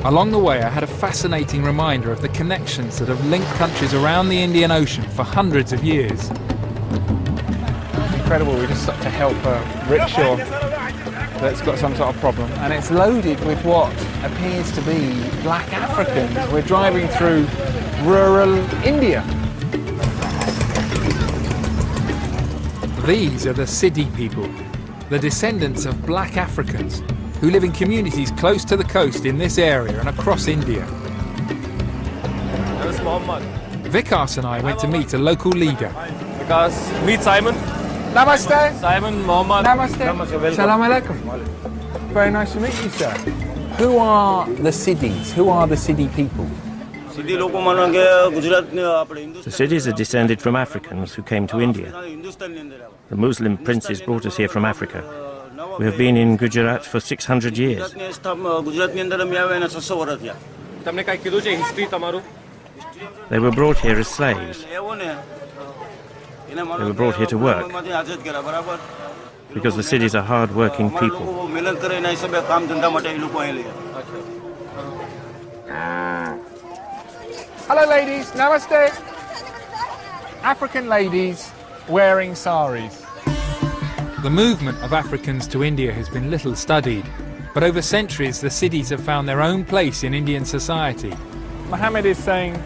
Along the way, I had a fascinating reminder of the connections that have linked countries around the Indian Ocean for hundreds of years. Incredible, we just stopped to help a rickshaw that's got some sort of problem, and it's loaded with what appears to be black Africans. We're driving through rural India. These are the Siddi people, the descendants of black Africans who live in communities close to the coast in this area and across India. Vikas and I went to meet a local leader. Vikas, meet Simon. Namaste. Simon, Mohammed. Namaste. Salam alaikum. Very nice to meet you, sir. Who are the Siddis? Who are the Siddi people? The Siddis are descended from Africans who came to India. The Muslim princes brought us here from Africa. We have been in Gujarat for 600 years. They were brought here as slaves. They were brought here to work, because the Siddis are hard-working people. Hello, ladies. Namaste. African ladies wearing saris. The movement of Africans to India has been little studied, but over centuries the Siddis have found their own place in Indian society. Mohammed is saying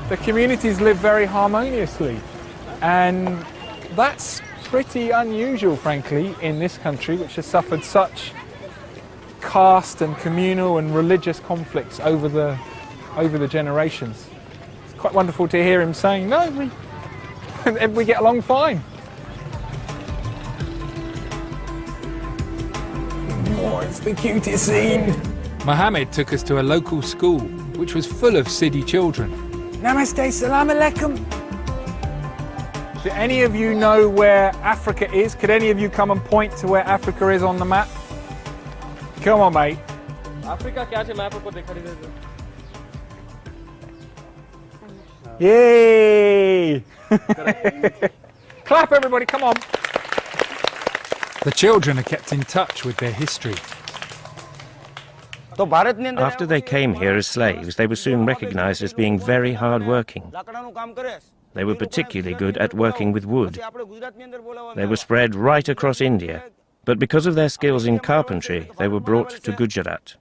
the communities live very harmoniously, and that's pretty unusual, frankly, in this country, which has suffered such caste and communal and religious conflicts over the generations. It's quite wonderful to hear him saying, no, we get along fine. Oh, it's the cutest scene. Mohammed took us to a local school, which was full of Siddi children. Namaste, salam alaikum. Do any of you know where Africa is? Could any of you come and point to where Africa is on the map? Come on, mate. Africa kya hai map par dekha nahi deta. Yay! Clap, everybody, come on. The children are kept in touch with their history. After they came here as slaves, they were soon recognized as being very hard-working. They were particularly good at working with wood. They were spread right across India, but because of their skills in carpentry, they were brought to Gujarat.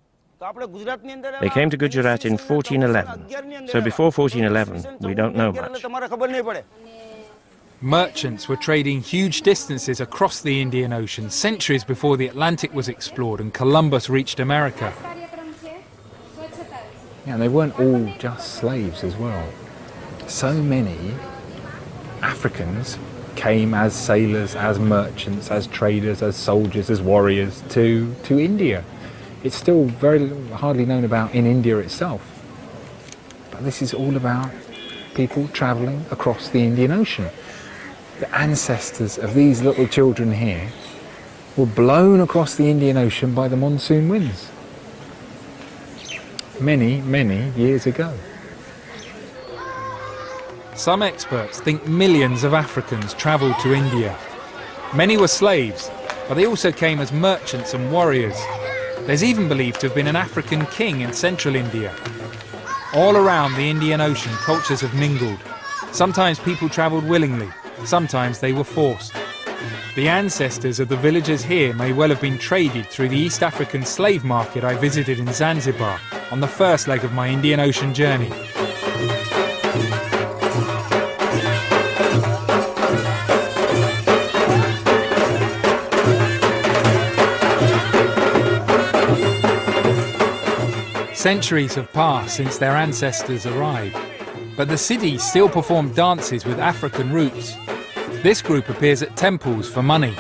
They came to Gujarat in 1411, so before 1411, we don't know much. Merchants were trading huge distances across the Indian Ocean centuries before the Atlantic was explored and Columbus reached America. Yeah, they weren't all just slaves as well. So many Africans came as sailors, as merchants, as traders, as soldiers, as warriors to India. It's still very hardly known about in India itself. But this is all about people travelling across the Indian Ocean. The ancestors of these little children here were blown across the Indian Ocean by the monsoon winds many, many years ago. Some experts think millions of Africans travelled to India. Many were slaves, but they also came as merchants and warriors. There's even believed to have been an African king in central India. All around the Indian Ocean, cultures have mingled. Sometimes people travelled willingly, sometimes they were forced. The ancestors of the villagers here may well have been traded through the East African slave market I visited in Zanzibar on the first leg of my Indian Ocean journey. Centuries have passed since their ancestors arrived, but the Siddis still perform dances with African roots. This group appears at temples for money.